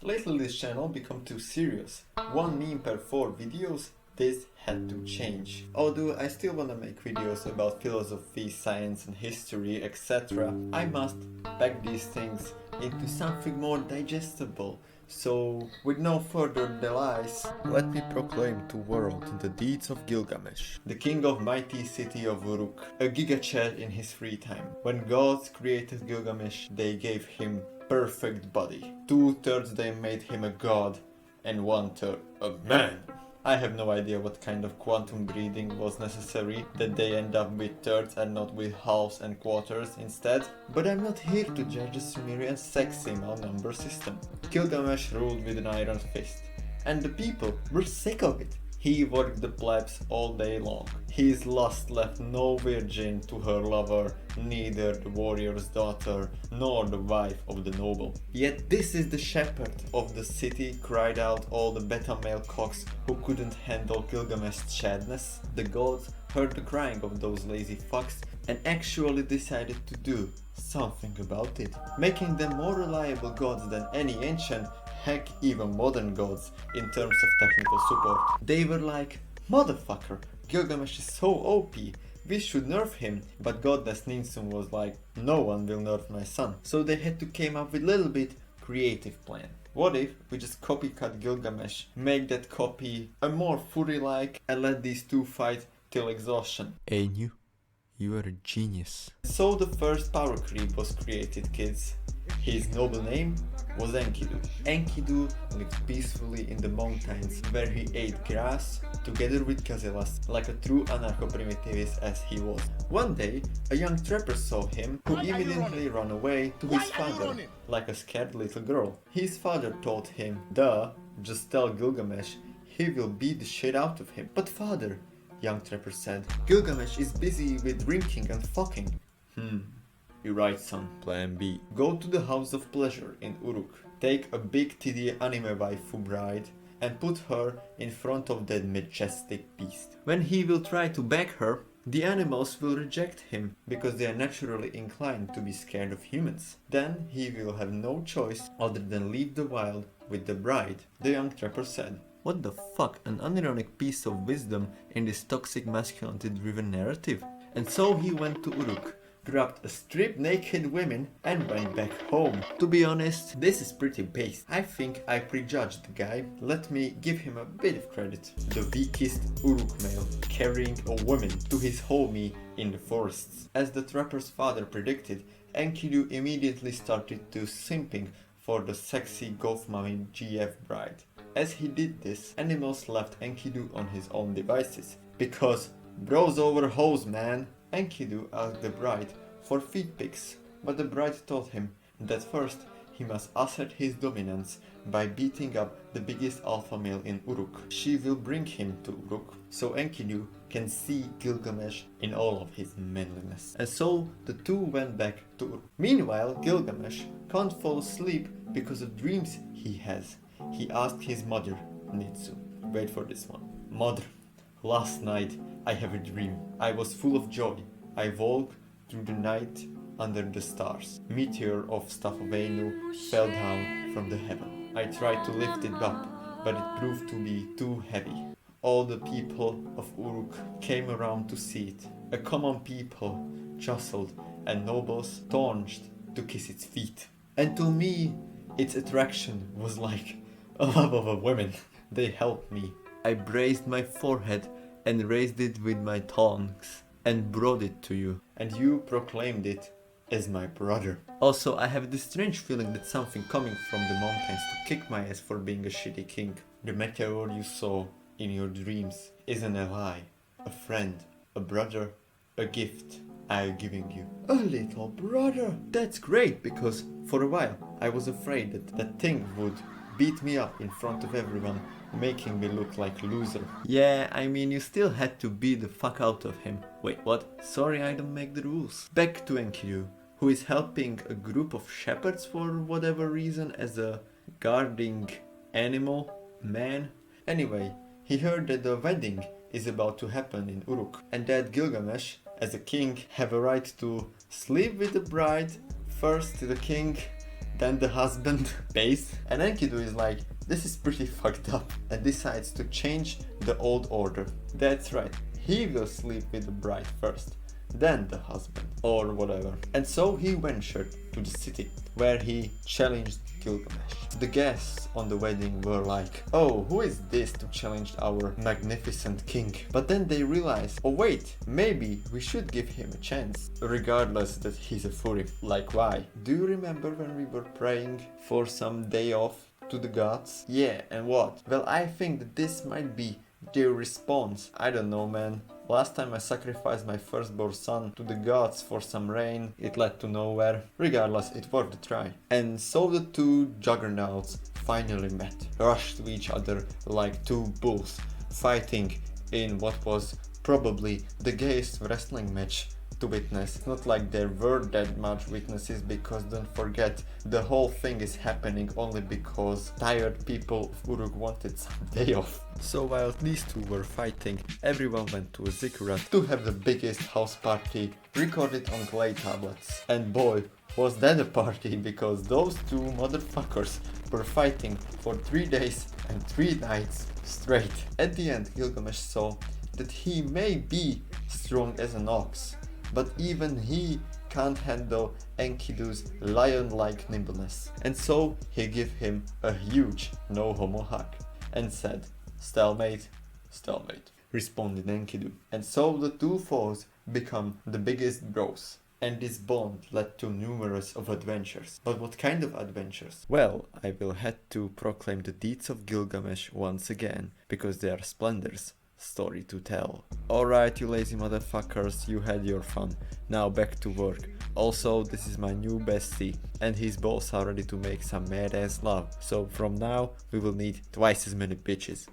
Lately this channel become too serious. One meme per 4 videos? This had to change. Although I still wanna make videos about philosophy, science and history, etc. I must pack these things into something more digestible. So, with no further delays, let me proclaim to world the deeds of Gilgamesh, the king of mighty city of Uruk, a Gilgachad in his free time. When gods created Gilgamesh, they gave him perfect body. 2/3 they made him a god, and 1/3 a man. I have no idea what kind of quantum breeding was necessary, that they end up with thirds and not with halves and quarters instead, but I'm not here to judge the Sumerian sexamal number system. Gilgamesh ruled with an iron fist, and the people were sick of it. He worked the plebs all day long. His lust left no virgin to her lover, neither the warrior's daughter, nor the wife of the noble. Yet this is the shepherd of the city, cried out all the beta male cocks who couldn't handle Gilgamesh's sadness. The gods heard the crying of those lazy fucks and actually decided to do something about it, making them more reliable gods than any ancient, heck even modern gods in terms of technical support. They were like, motherfucker, Gilgamesh is so OP, we should nerf him, but goddess Ninsun was like, no one will nerf my son. So they had to come up with a little bit creative plan. What if we just copycat Gilgamesh, make that copy a more furry-like and let these two fight till exhaustion? Enkidu, you are a genius. So the first power creep was created, kids. His noble name was Enkidu. Enkidu lived peacefully in the mountains where he ate grass together with gazellas, like a true anarcho-primitivist as he was. One day, a young trapper saw him, who immediately ran away to his father, like a scared little girl. His father told him, duh, just tell Gilgamesh, he will beat the shit out of him. But father, young trapper said, Gilgamesh is busy with drinking and fucking. You're right, son. Plan B. Go to the House of Pleasure in Uruk. Take a big titty anime waifu bride and put her in front of that majestic beast. When he will try to beg her, the animals will reject him because they are naturally inclined to be scared of humans. Then he will have no choice other than leave the wild with the bride, the young trapper said. What the fuck, an unironic piece of wisdom in this toxic masculinity driven narrative. And so he went to Uruk, grabbed a strip naked women and went back home. To be honest, this is pretty based. I think I prejudged the guy. Let me give him a bit of credit. The weakest Uruk male carrying a woman to his homie in the forests. As the trapper's father predicted, Enkidu immediately started to simping for the sexy golf mommy GF bride. As he did this, animals left Enkidu on his own devices. Because bros over hoes, man. Enkidu asked the bride for feet pics, but the bride told him that first he must assert his dominance by beating up the biggest alpha male in Uruk. She will bring him to Uruk so Enkidu can see Gilgamesh in all of his manliness. And so the two went back to Uruk. Meanwhile, Gilgamesh can't fall asleep because of dreams he has. He asked his mother, Nitsu. Wait for this one. Mother, last night I have a dream. I was full of joy. I woke through the night under the stars. Meteor of stuff of Anu fell down from the heaven. I tried to lift it up, but it proved to be too heavy. All the people of Uruk came around to see it. A common people jostled and nobles taunched to kiss its feet. And to me, its attraction was like a love of a woman. They helped me. I braced my forehead and raised it with my tongs and brought it to you, and you proclaimed it as my brother. Also, I have this strange feeling that something coming from the mountains to kick my ass for being a shitty king. The meteor you saw in your dreams isn't a lie, a friend, a brother, a gift I'm giving you. A little brother! That's great, because for a while I was afraid that that thing would beat me up in front of everyone, making me look like a loser. Yeah, I mean, you still had to beat the fuck out of him. Wait, what? Sorry, I don't make the rules. Back to Enkidu, who is helping a group of shepherds for whatever reason as a guarding animal man. Anyway, he heard that the wedding is about to happen in Uruk, and that Gilgamesh, as a king, have a right to sleep with the bride. First the king Then the husband pays, and Enkidu is like, this is pretty fucked up, and decides to change the old order. That's right, he will sleep with the bride first, then the husband, or whatever. And so he ventured to the city, where he challenged Gilgamesh. The guests on the wedding were like, oh, who is this to challenge our magnificent king? But then they realized, oh wait, maybe we should give him a chance, regardless that he's a furry. Like why? Do you remember when we were praying for some day off to the gods? Yeah, and what? Well, I think that this might be their response. I don't know, man. Last time I sacrificed my firstborn son to the gods for some rain, it led to nowhere. Regardless, it worth a try. And so the two juggernauts finally met, rushed to each other like two bulls, fighting in what was probably the gayest wrestling match to witness. It's not like there were that much witnesses, because don't forget, the whole thing is happening only because tired people of Uruk wanted some day off. So while these two were fighting, everyone went to a ziggurat to have the biggest house party recorded on clay tablets. And boy, was that a party, because those two motherfuckers were fighting for 3 days and 3 nights straight. At the end, Gilgamesh saw that he may be strong as an ox, but even he can't handle Enkidu's lion-like nimbleness. And so he gave him a huge no-homo hug and said, stalemate, stalemate, responded Enkidu. And so the two foes become the biggest bros. And this bond led to numerous of adventures. But what kind of adventures? Well, I will have to proclaim the deeds of Gilgamesh once again, because they are splendors. Story to tell. Alright, you lazy motherfuckers, you had your fun. Now back to work. Also, this is my new bestie, and his balls are ready to make some mad ass love. So from now, we will need twice as many bitches.